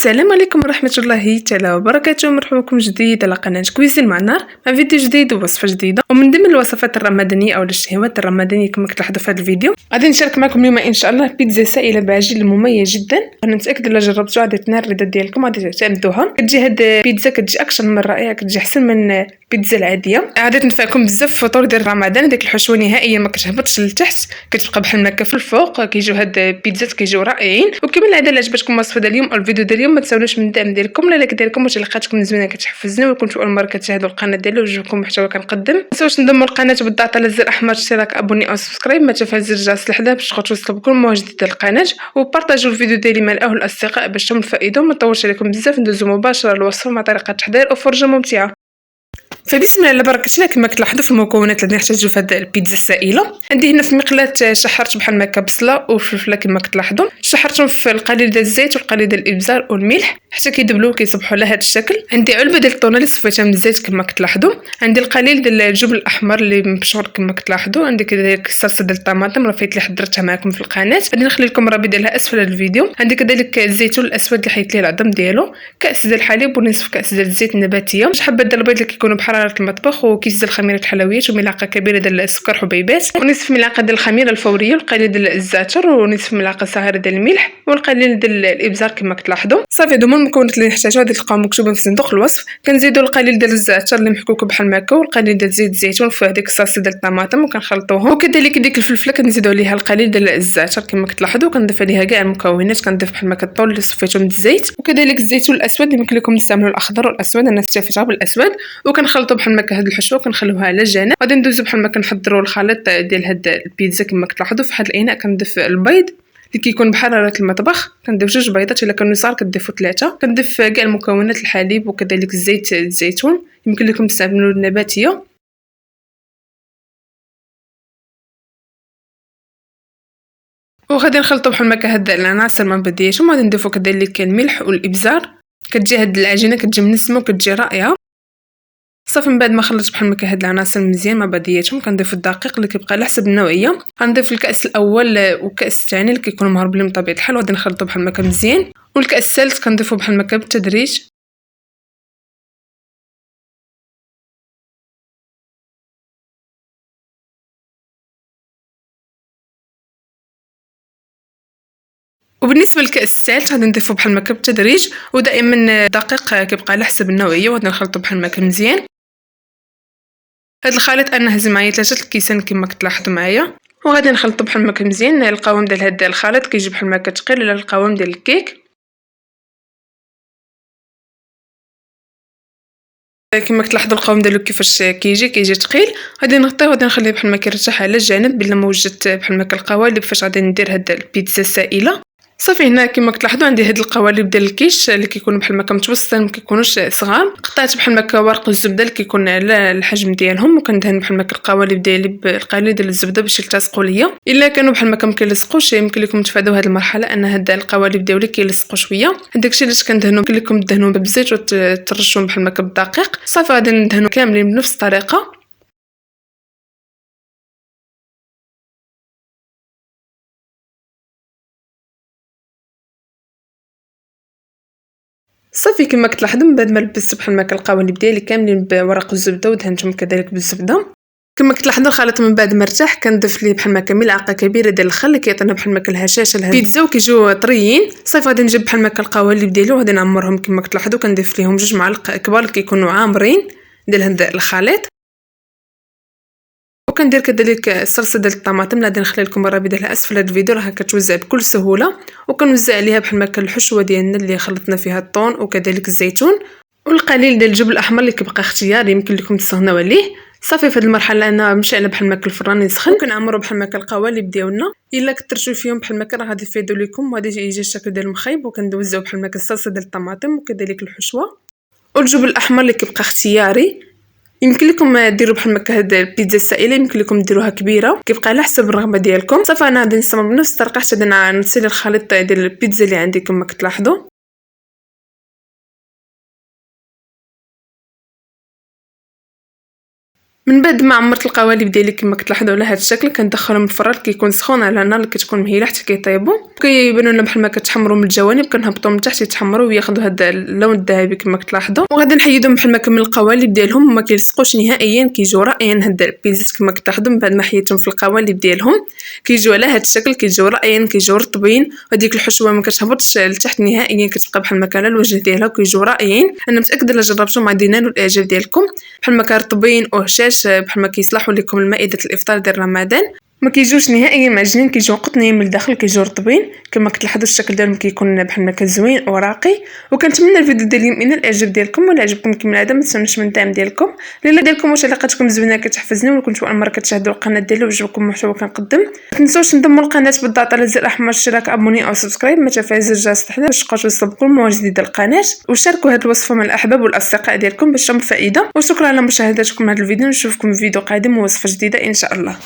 السلام عليكم ورحمة الله تعالى وبركاته. مرحبا بكم جديد على قناة كويزين مع النار مع فيديو جديد ووصفة جديدة ومن ضمن الوصفات الرمضانية أو الشهوات الرمضانية كما كتلاحظوا في هذا الفيديو. غادي نشارك معكم اليوم إن شاء الله بيتزا سائلة بعجين مميز جدا. أنا متأكدة إلا جربتوها غادي تنال الرضا ديالكم غادي تعتمدوها. كتجي هاد البيتزا كتجي أكثر من رائعة، كتجي أحسن من البيتزا العادية. غادي تنفعكم بزاف في الفطور ديال رمضان. ديك الحشوة نهائيا ما كتهبطش لتحت، كتبقى بحال هكا في الفوق. كيجيو هاد البيتزات كيجيو رائعين. وكما العادة إلا عجبتكم الوصفة ديال اليوم أو الفيديو ديال اليوم ما تنساونوش من الدعم ديالكم لايك ديالكم وتعليقاتكم الزوينه كتحفزنا. وكنتو اول مره كتشاهدوا القناه ديالي ويعجبكم المحتوى كنقدم، ما تنساوش تنضموا القناه بالضغط على الزر الاحمر اشتراك ابوني او سبسكرايب ما تفعل زر الجرس لحدا باش توصلوا بكل مواجهه ديال القناه. وبارطاجيو الفيديو ديالي مع الاهل والاصدقاء باش تم الفائده. وما نطولش عليكم بزاف ندوزو مباشره للوصفه مع طريقه تحضير وفرجه ممتعه. فبسم الله على بركه الله. كما كتلاحظوا في المكونات اللي نحتاجو في هذه البيتزا السائله، عندي هنا في المقلاة شحرت بحال هكا بصله وفلفله كما كتلاحظوا، شحرتهم في القليل ديال الزيت والقليل ديال الابزار والملح حتى كيدبلوا وكيصبحوا على هذا الشكل. عندي علبه ديال الطونه اللي صفيتها من الزيت كما كتلاحظوا، عندي القليل ديال الجبن الاحمر اللي مبشور كما كتلاحظوا، عندي كذلك الصلصه ديال الطماطم رفيت اللي حضرتها معكم في القناه، غادي نخلي لكم الرابط ديالها اسفل هذا الفيديو. عندي كذلك الزيتون الاسود اللي حيت ليه العظم ديالو، كاس ديال الحليب ونصف كاس ديال الزيت النباتيه، حبات ديال البيض اللي كيكونوا بحراره المطبخ، وكيس ديال الخميره الحلويات، وملعقه كبيره ديال السكر حبيبات، ونصف ملعقه ديال الخميره الفوريه، والقليل ديال الزعتر، ونصف ملعقه صغيره ديال الملح، والقليل ديال الابزار كما كتلاحظوا. صافي هادو هما المكونات اللي نحتاجو، غادي تلقاو مكتوبين في صندوق الوصف. كنزيدوا القليل ديال الزعتر اللي محكوك بحال هكا، والقليل ديال زيت الزيتون في هذيك الصلصه ديال الطماطم وكنخلطوهم. وكذلك ديك الفلفله كنزيدوا عليها القليل ديال الزعتر كما كتلاحظوا، كنضيف عليها كاع المكونات، كنضيف بحال هكا الطول اللي صفيته من الزيت، وكذلك الزيتون الاسود اللي يمكن لكم تستعملوا الاخضر والاسود، انا اكتفيت بالاسود. وكنخلطوا بحال هكا هاد الحشوه كنخلوها على جنب. غادي ندوزو بحال ما كنحضروا الخليط ديال هاد البيتزا كما كتلاحظوا. في هاد الاناء كنضيف البيض اللي كيكون بحراره المطبخ، كنضيف 2 بيضات، الا كانوا صغار كتضيفوا 3. كنضيف كاع المكونات الحليب وكذلك الزيت الزيتون يمكن لكم تستعملوا النباتيه. وغادي نخلطوا بحال هكا هاد العناصر من بعضياتهم. غادي نضيفوا كذلك الملح والابزار. كتجي هاد العجينه كتجي منسمه وكتجي رائعه. صافي من بعد ما خلطت بحال هكا هاد العناصر مزيان مع بعضياتهم، كنضيف الدقيق اللي كيبقى على حسب النوعيه. غنضيف الكاس الاول والكاس الثاني اللي كيكونوا مهربلين بطبيعه الحال، وغادي نخلطوا بحال هكا مزيان. والكاس الثالث كنضيفوا بحال هكا بالتدريج. وبالنسبه للكاس الثالث غادي نضيفوا بحال هكا بالتدريج، ودائما الدقيق كيبقى على حسب النوعيه، وغادي نخلطوا بحال هكا مزيان. هاد الخليط انا هز معايا 3 الكيسان كما كتلاحظوا معايا، وغادي نخلطوا بحال هكا مزيان. القوام ديال هاد الخليط كيجي بحال هكا ثقيل على القوام ديال الكيك كما كتلاحظوا. القوام ديالو كيفاش كيجي ثقيل. غادي نغطيه وغادي نخليه بحال ما كيرتاح على الجانب بلا ما وجدت بحال هكا القوالب فاش غادي ندير هاد البيتزا السائله. صافي هنا كما كتلاحظوا عندي هاد القوالب ديال الكيش اللي كيكونوا بحال هكا متوسطين ما كيكونوش صغار. قطعت بحال هكا ورق الزبده اللي كيكون على الحجم ديالهم، وكندهن بحال هكا القوالب ديالي بالقليل ديال الزبده باش يلتصقوا ليا. الا كانوا بحال هكا ما كيلصقوش يمكن لكم تفادوا هاد المرحله ان هاد القوالب ديالي كيلصقوا شويه. داكشي علاش كندهنوا، يمكن لكم تدهنوا بالزيت وترشوا بحال هكا بالدقيق. صافي غادي ندهنوا كاملين بنفس الطريقه. صافي كما كتلاحظوا من بعد ما لبست بحال هكا القوالب ديالي كاملين بورق الزبده ودهنتهم كذلك بالزبده كما كتلاحظوا. الخليط من بعد مرتاح، كنضيف ليه بحال هكا ملعقه كبيره ديال الخل اللي كيعطينا بحال هكا الهشاشه البيتزا وكيجيو طريين. صافي غادي نجيب بحال هكا القوالب ديالي وغادي نعمرهم كما كتلاحظوا. كنضيف ليهم 2 معالق كبار اللي كيكونوا عامرين ديال هذا الخليط. وكندير كذلك الصلصه ديال الطماطم اللي غادي نخلي لكم الرابط ديالها اسفل هذا الفيديو، راه كتوزع بكل سهوله. وكنوزع عليها بحال هكا الحشوه ديالنا اللي خلطنا فيها الطون وكذلك الزيتون، والقليل ديال الجبن الاحمر اللي كيبقى اختياري يمكن لكم تستغناو عليه. صافي في هذه المرحله انا مشعله بحال هكا الفران يسخن، كنعمروا بحال هكا القوالب ديالنا. الا كثرتوا فيهم بحال هكا راه غادي يفيدوا لكم وغادي يجي الشكل ديال المخيب. وكندوزوا بحال هكا الصلصه ديال الطماطم وكذلك الحشوه والجبن الاحمر اللي كيبقى اختياري. يمكن لكم ديروا بحال هكا هاد البيتزا السائله، يمكن لكم ديروها كبيره، كيبقى على حسب الرغبه ديالكم. صافي انا غادي نستمر بنفس الطريقه حتى نسيل الخليط ديال البيتزا اللي عندي كما كتلاحظوا. من بعد ما عمرت القوالب ديالي كما كتلاحظوا على هذا الشكل كندخلهم الفران كيكون سخون على النار اللي كتكون مهيله حتى كيطيبوا، كيبانوا لنا بحال ما كتحمروا من الجوانب كنهبطوا من تحت يتحمروا وياخذوا هذا اللون الذهبي كما كتلاحظوا. وغادي نحيدهم بحال ما كمل القوالب ديالهم وما كيلصقوش نهائيا، كيجيو رائعين هاد البيزات كما كتلاحظوا. من بعد ما حيدتهم في القوالب ديالهم كيجيو على هذا الشكل، كيجيو رائعين كيجيو رطبين، وهذيك الحشوه ما كتهبطش لتحت نهائيا، كتبقى بحال ما كان على الوجه ديالها وكيجيو رائعين. انا متاكده الا جربتوهم غادي ينالوا الاعجاب ديالكم، بحال ما كرطبين وهشاش بحال ما كيصلحوا لكم المائده الافطار ديال رمضان. ما كيجوش نهائيا معجنين، كيجيو قطنيين من الداخل، كيجيو رطبين كما كتلاحظوا. الشكل ديالهم كيكون بحال ما كزوين وراقي. وكنتمنى الفيديو ديالي ينال الاعجاب ديالكم، ولا عجبكم كما العاده ما تنسونيش من الدعم ديالكم. الا ديالكم واش علاقاتكم زوينه كتحفزني، ولا كنتو اول مره كتشاهدوا القناه ديالي وعجبكم المحتوى كنقدم، ما تنسوش تنضموا القناه بالضغط على زر احمر اشتراك ابوني او سبسكرايب، ما تفعيل زر الجرس تحت باش تلقاو توصلكم كل مواجهه جديده القناه، وشاركوا هذه الوصفه مع الاحباب والاصدقاء ديالكم باش تشوفوا فائده. وشكرا على مشاهدتكم هذا الفيديو، نشوفكم في فيديو قادم ووصفه جديده ان شاء الله.